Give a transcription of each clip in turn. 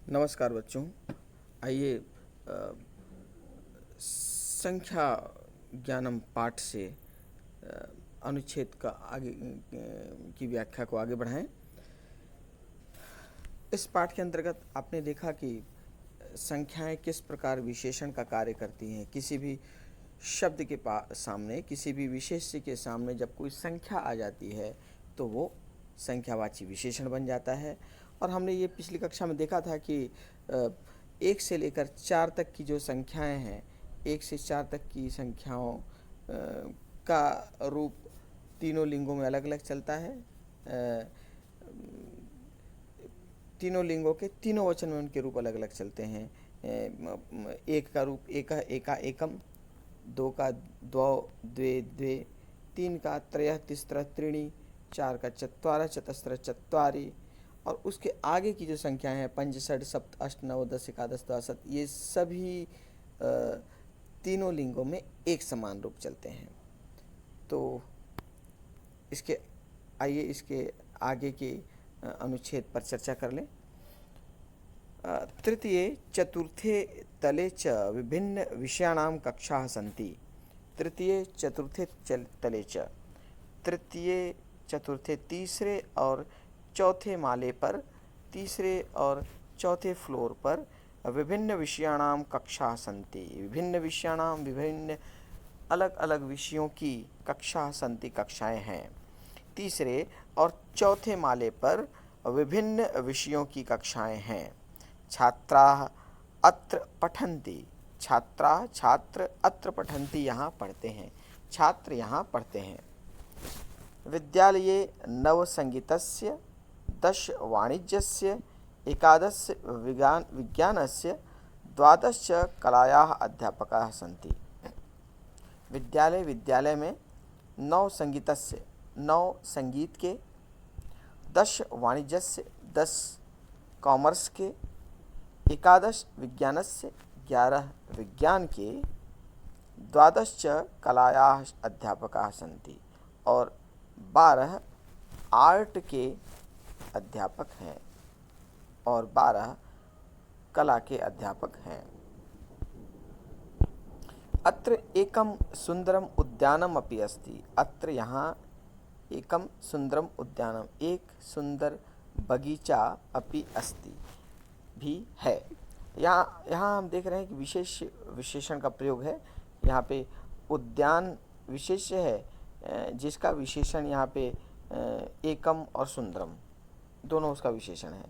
नमस्कार बच्चों। आइए संख्या ज्ञानम पाठ से अनुच्छेद का आगे की व्याख्या को आगे बढ़ाएं। इस पाठ के अंतर्गत आपने देखा कि संख्याएं किस प्रकार विशेषण का कार्य करती हैं। किसी भी शब्द के सामने, किसी भी विशेष्य के सामने जब कोई संख्या आ जाती है तो वो संख्यावाची विशेषण बन जाता है। और हमने ये पिछली कक्षा में देखा था कि 1 से लेकर 4 तक की जो संख्याएं हैं, 1 से 4 तक की संख्याओं का रूप तीनों लिंगों में अलग अलग चलता है। तीनों लिंगों के तीनों वचन में उनके रूप अलग अलग चलते हैं। एक का रूप एका एका एकम, दो का द्वौ द्वे द्वे, तीन का त्रयः तिस्रः त्रीणि, चार का चत्वारः चतस्रः चत्वारि। और उसके आगे की जो संख्याएं हैं पंच षट सप्त अष्ट नव दस एकादश द्वादश, ये सभी तीनों लिंगों में एक समान रूप चलते हैं। तो इसके आइए इसके आगे के अनुच्छेद पर चर्चा कर लें। तृतीये चतुर्थे तले च विभिन्न विषयाणां कक्षाः सन्ति। तृतीये चतुर्थे तले च, तृतीय चतुर्थे तीसरे और चौथे माले पर, तीसरे और चौथे फ्लोर पर विभिन्न विषयाणां कक्षाः सन्ति। विभिन्न विषयाणां, विभिन्न अलग अलग विषयों की कक्षाः सन्ति, कक्षाएं हैं। तीसरे और चौथे माले पर विभिन्न विषयों की कक्षाएं हैं। छात्राः अत्र पठन्ति। छात्राः, छात्र, अत्र पठन्ति, यहाँ पढ़ते हैं। छात्र यहाँ पढ़ते हैं। विद्यालये 9 संगीतस्य, 10 वाणिज्यस्य, 11 विज्ञानस्य, 12 च कलायाः अध्यापकाः सन्ति। विद्यालय में 9 संगीतस्य, 9 संगीत के, 10 वाणिज्यस्य, 10 कॉमर्स के, 11 विज्ञानस्य, 11 विज्ञान के, 12 च कलायाः अध्यापकाः सन्ति, और 12 आर्ट के अध्यापक हैं, और 12 कला के अध्यापक हैं। अत्र एकम सुंदरम उद्यानम अपि अस्ति। अत्र यहाँ एकम सुंदरम उद्यानम, एक सुंदर बगीचा, अपि अस्ति, भी है। यहाँ हम देख रहे हैं कि विशेषण का प्रयोग है। यहाँ पे उद्यान विशेष्य है, जिसका विशेषण यहाँ पे एकम और सुंदरम दोनों उसका विशेषण है।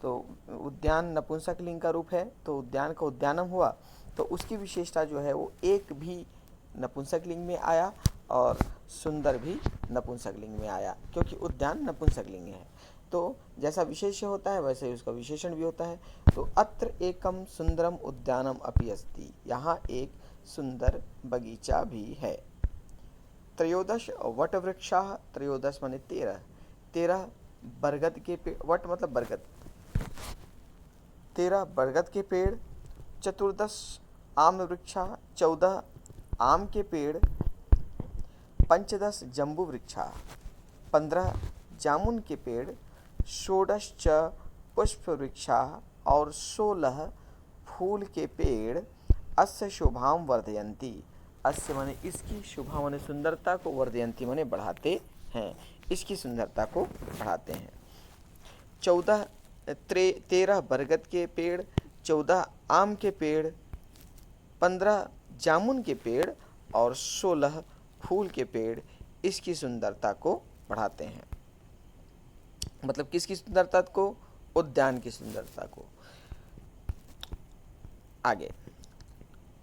तो उद्यान नपुंसक लिंग का रूप है, तो उद्यान का उद्यानम हुआ, तो उसकी विशेषता जो है वो एक भी नपुंसक लिंग में आया और सुंदर भी नपुंसक लिंग में आया, क्योंकि उद्यान नपुंसक लिंग है। तो जैसा विशेष्य होता है वैसे ही उसका विशेषण भी होता है। तो अत्र एकम सुंदरम उद्यानम अपि अस्ति, यहाँ एक सुंदर बगीचा भी है। त्रयोदश वट वृक्षाः, त्रयोदश माने 13, 13 बरगद के पेड़, वट मतलब बरगद, 13 बरगद के पेड़। चतुर्दश आम वृक्षाः, 14 आम के पेड़। पंचदश जम्बू वृक्षाः, 15 जामुन के पेड़। षोडश च पुष्प वृक्षाः, और 16 फूल के पेड़। अस्य शोभां वर्धयन्ति, अस्य माने इसकी, शोभा माने सुंदरता को, वर्धयन्ति माने बढ़ाते हैं, इसकी सुंदरता को बढ़ाते हैं। 13 बरगद के पेड़, 14 आम के पेड़, 15 जामुन के पेड़, और 16 फूल के पेड़ इसकी सुंदरता को बढ़ाते हैं। मतलब किसकी सुंदरता को? उद्यान की सुंदरता को। आगे,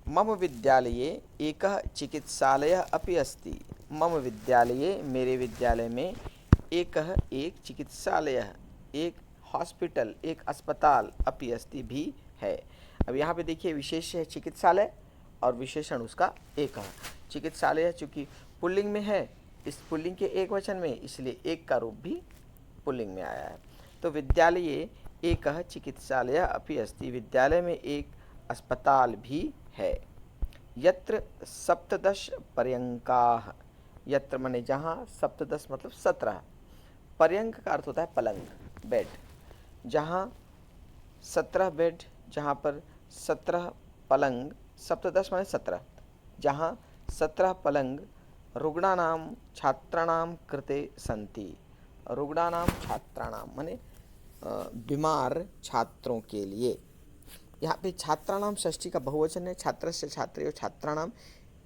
मम विद्यालये एकः चिकित्सालयः अपि अस्ति। मम विद्यालये, मेरे विद्यालय में, एक चिकित्सालयः, एक हॉस्पिटल, एक अस्पताल, अपि अस्ति भी है। अब यहाँ पे देखिए विशेष है चिकित्सालय और विशेषण उसका एक है। चिकित्सालय चूँकि पुल्लिंग में है, इस पुल्लिंग के एक वचन में, इसलिए एक का रूप भी पुल्लिंग में आया है। तो विद्यालये एकः चिकित्सालयः अपि अस्ति, विद्यालय में एक अस्पताल भी है। यत्र सप्तदश पर्यंकाः, यत्र माने जहाँ, सप्तदश मतलब 17, पर्यंक का अर्थ होता है पलंग, बेड। जहाँ 17 बेड, जहाँ पर 17 पलंग, सप्तदश माने 17, जहाँ 17 पलंग रुग्णानां छात्राणां कृते सन्ति। रुग्णानां छात्राणां माने बीमार छात्रों के लिए। यहाँ पे छात्राणां षष्ठी का बहुवचन है, छात्रस्य छात्रयो छात्राणां,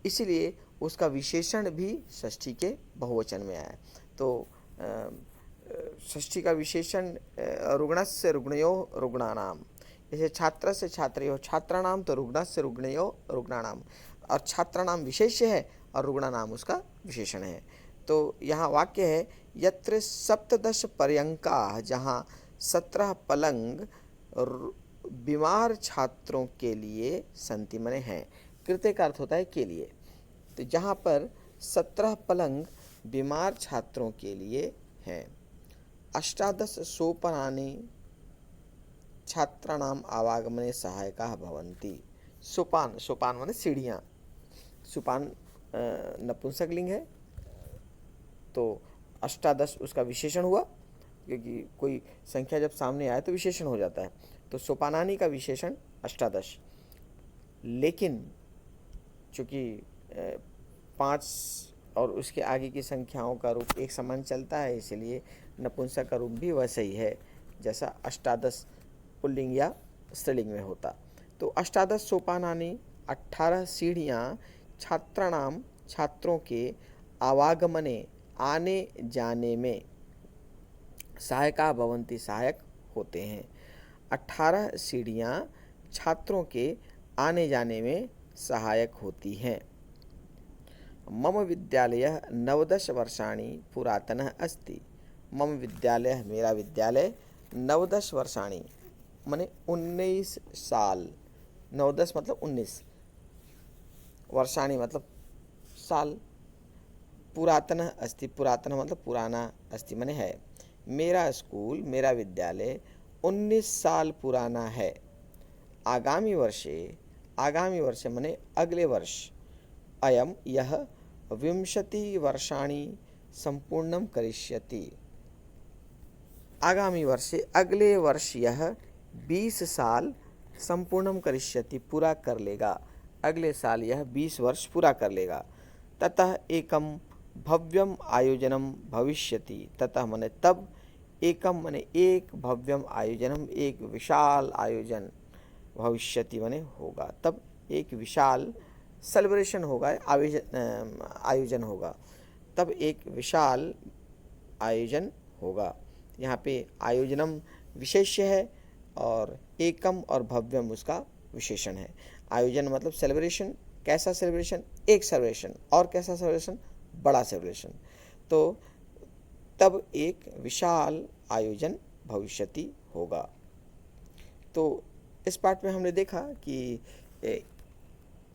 इसलिए उसका विशेषण भी षष्ठी के बहुवचन में आया। तो षष्ठी का विशेषण रुग्णस्य रुग्णयो रुग्णानां, जैसे छात्रस्य छात्रयो छात्राणां, तो रुग्णस्य रुग्णयो रुग्णानां, और छात्राणां विशेष्य है और रुग्णानां उसका विशेषण है। तो यहाँ वाक्य है यत्र सप्तदश पर्यंकाः, जहाँ 17 पलंग बीमार छात्रों के लिए सन्ति मने हैं। कृत्य का अर्थ होता है के लिए। तो जहाँ पर 17 पलंग बीमार छात्रों के लिए हैं। अष्टादश सोपानानि छात्राणाम आवागमने सहायकाः भवन्ति। सोपान, सोपान माने सीढ़ियाँ, सोपान नपुंसकलिंग है, तो अष्टादश उसका विशेषण हुआ, क्योंकि कोई संख्या जब सामने आए तो विशेषण हो जाता है। तो सोपानानि का विशेषण अष्टादश, लेकिन चूँकि 5 और उसके आगे की संख्याओं का रूप एक समान चलता है, इसलिए नपुंसक का रूप भी वैसे ही है जैसा अष्टादश पुल्लिंग या स्त्रीलिंग में होता। तो अष्टादश सोपानानि 18 सीढ़ियाँ छात्राणाम छात्रों के आवागमने आने जाने में सहायका भवन्ति सहायक होते हैं। 18 सीढ़ियाँ छात्रों के आने जाने में सहायक होती हैं। मम विद्यालयः 19 वर्षाणि पुरातनः अस्ति। मम विद्यालयः मेरा विद्यालय 19 वर्षाणि माने 19 साल, 19 मतलब 19, वर्षाणि मतलब साल, पुरातनः अस्ति, पुरातनः मतलब पुराना, अस्ति माने है। मेरा स्कूल, मेरा विद्यालय 19 साल पुराना है। आगामी वर्षे, आगामी वर्ष माने अगले वर्ष, अयम यह 20 वर्षाणि संपूर्णं करिष्यति। आगामी वर्षे अगले वर्ष यह 20 साल संपूर्णं करिष्यति पूरा कर लेगा। अगले साल यह 20 वर्ष पूरा कर लेगा। ततः एकम भव्यम आयोजनम भविष्यति। ततः माने तब, एकम माने एक, भव्यम आयोजनम एक विशाल आयोजन, भविष्यति माने होगा, तब एक विशाल सेलिब्रेशन होगा, आयोजन होगा, तब एक विशाल आयोजन होगा। यहाँ पे आयोजनम विशेष्य है और एकम और भव्यम उसका विशेषण है। आयोजन मतलब सेलिब्रेशन, कैसा सेलिब्रेशन, एक सेलिब्रेशन, और कैसा सेलिब्रेशन, बड़ा सेलिब्रेशन। तो तब एक विशाल आयोजन भविष्यति होगा। तो इस पाठ में हमने देखा कि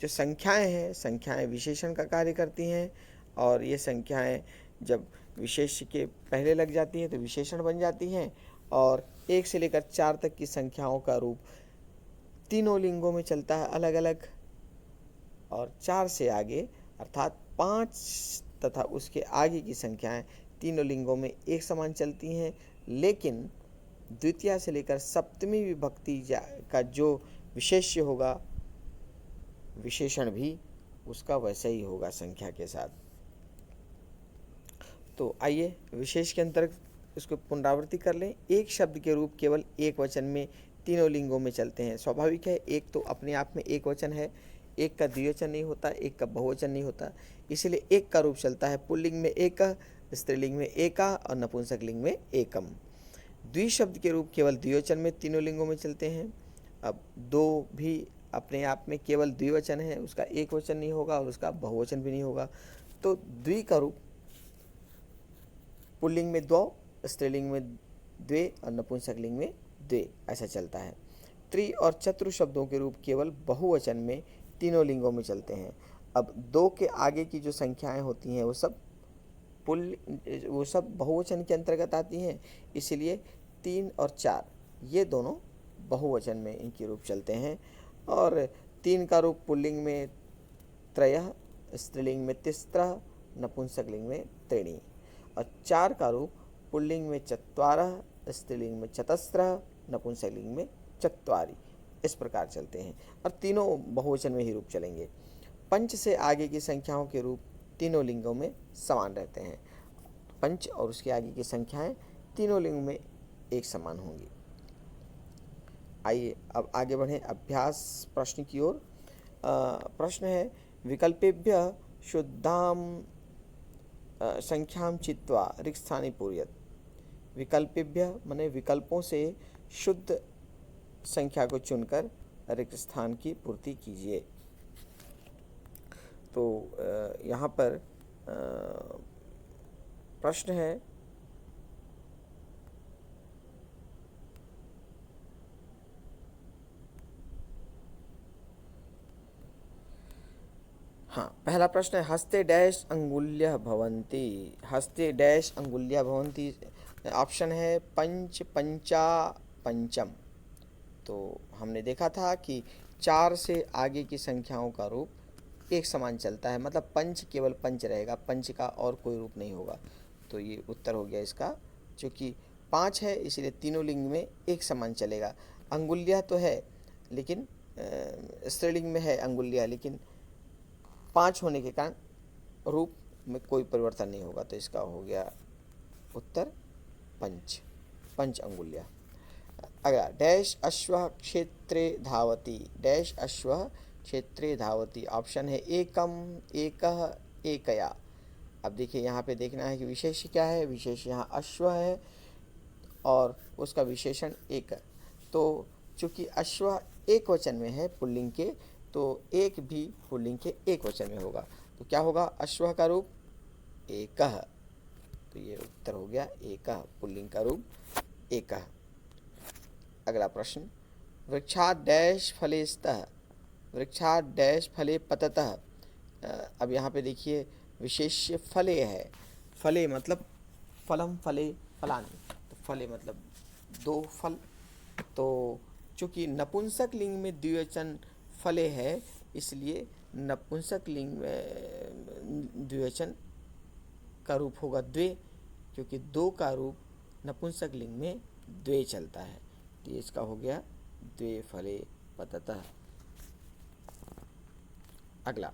जो संख्याएं हैं, संख्याएं विशेषण का कार्य करती हैं, और ये संख्याएं जब विशेष के पहले लग जाती हैं तो विशेषण बन जाती हैं, और 1 से लेकर 4 तक की संख्याओं का रूप तीनों लिंगों में चलता है अलग अलग, और 4 से आगे अर्थात 5 तथा उसके आगे की संख्याएं तीनों लिंगों में एक समान चलती हैं, लेकिन द्वितीया से लेकर सप्तमी विभक्ति का जो विशेष्य होगा, विशेषण भी उसका वैसा ही होगा संख्या के साथ। तो आइए विशेष के अंतर्गत इसको पुनरावृत्ति कर लें। एक शब्द के रूप केवल एक वचन में तीनों लिंगों में चलते हैं। स्वाभाविक है, एक तो अपने आप में एक वचन है, एक का द्विवचन नहीं होता, एक का बहुवचन नहीं होता, इसलिए एक का रूप चलता है पुल्लिंग में एक, स्त्रीलिंग में एका और नपुंसक लिंग में एकम। द्विशब्द के रूप केवल द्विवचन में तीनों लिंगों में चलते हैं। अब दो भी अपने आप में केवल द्विवचन है, उसका एक वचन नहीं होगा और उसका बहुवचन भी नहीं होगा। तो द्वि का रूप पुल्लिंग में द्वौ, स्त्रीलिंग में द्वे और नपुंसक लिंग में द्वे, ऐसा चलता है। त्रि और चतुर शब्दों के रूप केवल बहुवचन में तीनों लिंगों में चलते हैं। अब दो के आगे की जो संख्याएं होती हैं वो सब बहुवचन के अंतर्गत आती हैं, इसलिए 3 और 4 ये दोनों बहुवचन में इनके रूप चलते हैं। और 3 का रूप पुल्लिंग में त्रयः, स्त्रीलिंग में तिस्रः, नपुंसक लिंग में त्रीणि, और 4 का रूप पुल्लिंग में चत्वारः, स्त्रीलिंग में चतस्रः, नपुंसक लिंग में चत्वारि, इस प्रकार चलते हैं और तीनों बहुवचन में ही रूप चलेंगे। पंच से आगे की संख्याओं के रूप तीनों लिंगों में समान रहते हैं। पंच और उसके आगे की संख्याएं तीनों लिंगों में एक समान होंगी। आइए अब आगे बढ़ें अभ्यास प्रश्न की ओर। प्रश्न है विकल्पेभ्य शुद्धाम संख्याम चित्वा रिक्तस्थानि पूरयत। विकल्पेभ्य माने विकल्पों से शुद्ध संख्या को चुनकर रिक्त स्थान की पूर्ति कीजिए। तो यहाँ पर प्रश्न है हाँ, पहला प्रश्न है हस्ते डैश अंगुल्यः भवन्ति। हस्ते डैश अंगुल्यः भवन्ति, ऑप्शन है पंच, पंचा, पंचम। तो हमने देखा था कि 4 से आगे की संख्याओं का रूप एक समान चलता है, मतलब पंच केवल पंच रहेगा, पंच का और कोई रूप नहीं होगा। तो ये उत्तर हो गया इसका। चूँकि 5 है इसलिए तीनों लिंग में एक समान चलेगा। अंगुल्यः तो है लेकिन स्त्रीलिंग में है अंगुल्यः, लेकिन 5 होने के कारण रूप में कोई परिवर्तन नहीं होगा। तो इसका हो गया उत्तर पंच, पंच अंगुल्यः। अगला डैश अश्वः क्षेत्रे धावति। डैश अश्वः क्षेत्रे धावति, ऑप्शन है एकम, एकः, एकया। अब देखिए यहाँ पे देखना है कि विशेष क्या है। विशेष यहाँ अश्व है और उसका विशेषण एक। तो चूँकि अश्व एक वचन में है पुल्लिंग के, तो एक भी पुल्लिंग के एक वचन में होगा। तो क्या होगा अश्व का रूप एकः। तो ये उत्तर हो गया एकः, पुल्लिंग का रूप एकः। अगला प्रश्न वृक्षात् डैश फले स्तः। वृक्षात् डैश फले पततः। अब यहाँ पे देखिए विशेष्य फले है। फले मतलब फलम फले फलानि, तो फले मतलब 2 फल। तो चूँकि नपुंसक लिंग में द्विवचन फले है इसलिए नपुंसक लिंग में द्विवचन का रूप होगा द्वे, क्योंकि 2 का रूप नपुंसक लिंग में द्वे चलता है। तो इसका हो गया द्वे फले पततः। अगला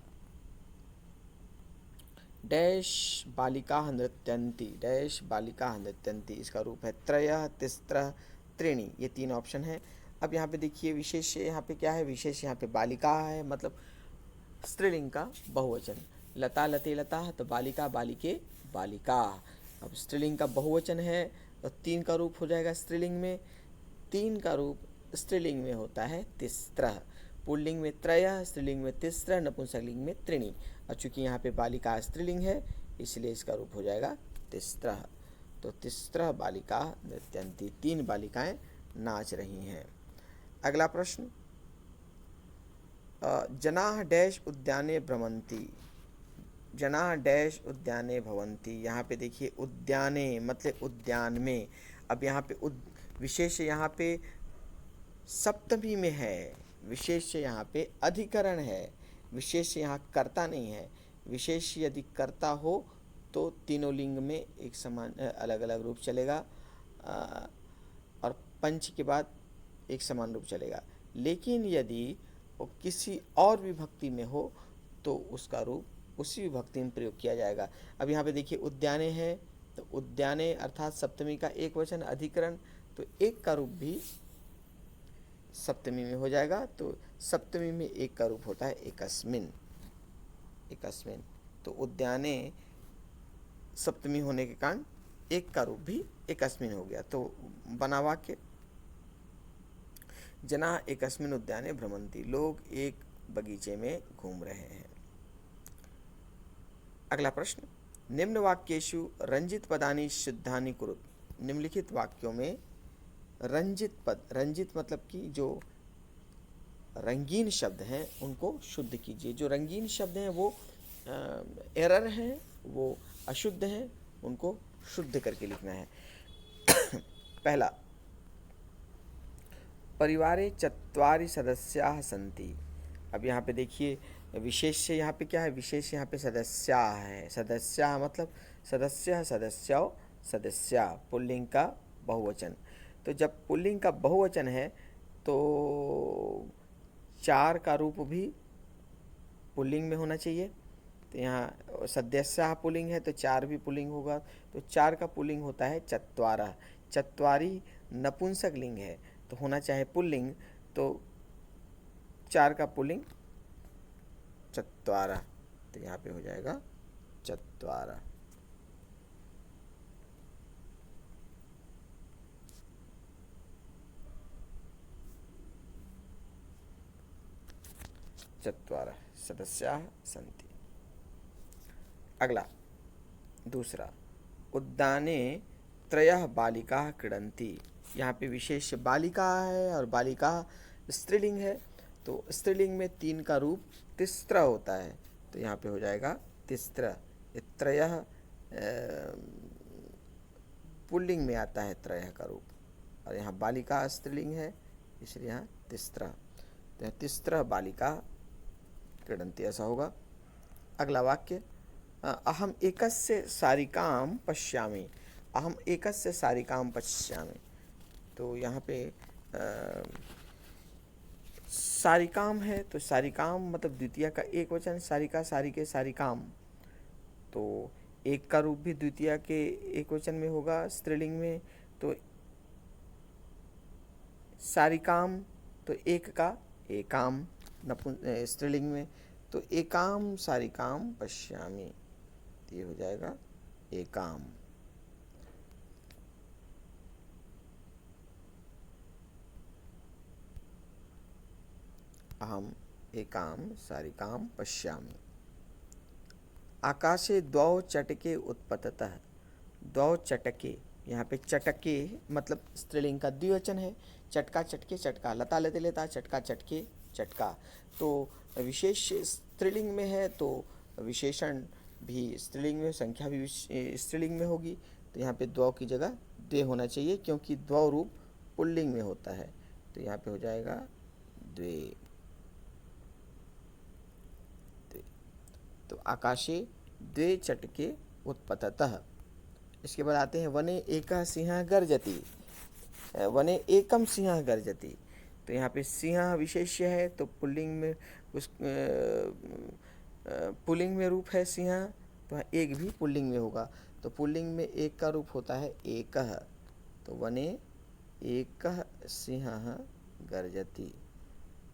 डैश बालिकाः नृत्यन्ति। डैश बालिकाः नृत्यन्ति, इसका रूप है त्रयः, तिस्रः, त्रीणि। ये 3 ऑप्शन है। अब यहाँ पे देखिए विशेष यहाँ पे क्या है। विशेष यहाँ पे बालिका है, मतलब स्त्रीलिंग का बहुवचन। लता लते लता, तो बालिका बालिके बालिका। अब स्त्रीलिंग का बहुवचन है तो 3 का रूप हो जाएगा स्त्रीलिंग में। 3 का रूप स्त्रीलिंग में होता है तिस्रः। पुल्लिंग में त्रयः, स्त्रीलिंग में तिस्रः, नपुंसकलिंग में त्रीणि। और चूँकि यहाँ पे बालिका स्त्रीलिंग है इसलिए इसका रूप हो जाएगा तिस्रः। तो तिस्रः बालिका नृत्यन्ति, 3 बालिकाएं नाच रही हैं। अगला प्रश्न जनाः डैश उद्याने भ्रमन्ति। जनाः डैश उद्याने भवन्ति, यहाँ पे देखिए उद्याने मतलब उद्यान में। अब यहाँ पे विशेष यहाँ पे सप्तमी में है, विशेष यहाँ पे अधिकरण है, विशेष यहाँ कर्ता नहीं है। विशेष यदि कर्ता हो तो तीनों लिंग में एक समान अलग अलग रूप चलेगा और पंच के बाद एक समान रूप चलेगा। लेकिन यदि वो किसी और विभक्ति में हो तो उसका रूप उसी विभक्ति में प्रयोग किया जाएगा। अब यहाँ पे देखिए उद्याने है, तो उद्याने अर्थात सप्तमी का एक वचन अधिकरण, तो एक का रूप भी सप्तमी में हो जाएगा। तो सप्तमी में एक का रूप होता है एकस्मिन, एकस्मिन। तो उद्याने सप्तमी होने के कारण एक का रूप भी एकस्मिन हो गया। तो बना वाक्य जनाः एकस्मिन उद्याने भ्रमन्ति, लोग एक बगीचे में घूम रहे हैं। अगला प्रश्न निम्न वाक्येषु रंजित पदानि शुद्धानि कुरुत। निम्नलिखित वाक्यों में रंजित पद, रंजित मतलब कि जो रंगीन शब्द हैं उनको शुद्ध कीजिए। जो रंगीन शब्द हैं वो एरर हैं, वो अशुद्ध हैं, उनको शुद्ध करके लिखना है। पहला परिवारे चत्वारि सदस्याः सन्ति। अब यहाँ पे देखिए विशेष से यहाँ पे क्या है, विशेष यहाँ पे सदस्याः है। सदस्याः मतलब सदस्य, सदस्यों, सदस्या, पुल्लिंग का बहुवचन। तो जब पुल्लिंग का बहुवचन है तो चार का रूप भी पुल्लिंग में होना चाहिए। तो यहाँ सदस्यः पुल्लिंग है तो चार भी पुल्लिंग होगा। तो चार का पुल्लिंग होता है चत्वारः। चत्वारी नपुंसक लिंग है तो होना चाहे पुल्लिंग, तो चार का पुल्लिंग चत्वारः, तो यहाँ पे हो जाएगा चत्वारः। चत्वारः सदस्याः सन्ति। अगला दूसरा, उद्याने त्रयः बालिकाः क्रीडन्ति। यहाँ पे विशेष बालिका है और बालिका स्त्रीलिंग है, तो स्त्रीलिंग में तीन का रूप तिस्त्र होता है, तो यहाँ पे हो जाएगा तिस्त्र। त्रयः पुल्लिंग में आता है त्रयः का रूप, और यहाँ बालिका स्त्रीलिंग है इसलिए यहाँ तिस्त्र, तो यहाँ तिस्त्र बालिका क्रीडन्ति ऐसा होगा। अगला वाक्य, अहम एकस्य सारिकां पश्यामि। अहम एकस्य सारिकां पश्यामि, तो यहाँ पे सारिकाम है तो सारिकाम मतलब द्वितीय का एक वचन, सारिका सारिके सारिकाम, तो एक का रूप भी द्वितीय के एक वचन में होगा स्त्रीलिंग में, तो सारिकाम तो एक का एकाम स्त्रीलिंग में, तो एकाम सारिकाम पश्यामि, ये हो जाएगा एकाम। अहम एकाम सारिकाम पश्यामि। आकाशे द्वौ चटके उत्पततः। द्वौ चटके, यहाँ पे चटके मतलब स्त्रीलिंग का द्विवचन है। चटका चटके चटका, लता लेते लेता, चटका चटके चटका, तो विशेष स्त्रीलिंग में है तो विशेषण भी स्त्रीलिंग में, संख्या भी स्त्रीलिंग में होगी, तो यहाँ पे द्वौ की जगह द्वे होना चाहिए क्योंकि द्वौ रूप पुल्लिंग में होता है, तो यहाँ पे हो जाएगा द्वे। तो आकाशे द्वे चटके उत्पततः। इसके बाद आते हैं वने एकः सिंहः गर्जति। वने एकम सिंहः गर्जति, तो यहाँ पे सिंह विशेष्य है तो पुल्लिंग में उस पुल्लिंग में रूप है सिंह, तो एक भी पुल्लिंग में होगा, तो पुल्लिंग में एक का रूप होता है एकः, तो वने एकः सिंहः गर्जति।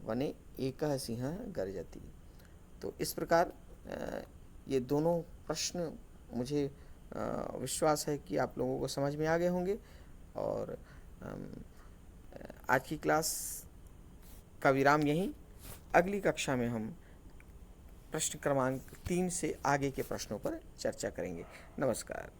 वने एकः सिंहः गर्जति। तो इस प्रकार ये दोनों प्रश्न मुझे विश्वास है कि आप लोगों को समझ में आ गए होंगे, और आज की क्लास का विराम यहीं। अगली कक्षा में हम प्रश्न क्रमांक 3 से आगे के प्रश्नों पर चर्चा करेंगे। नमस्कार।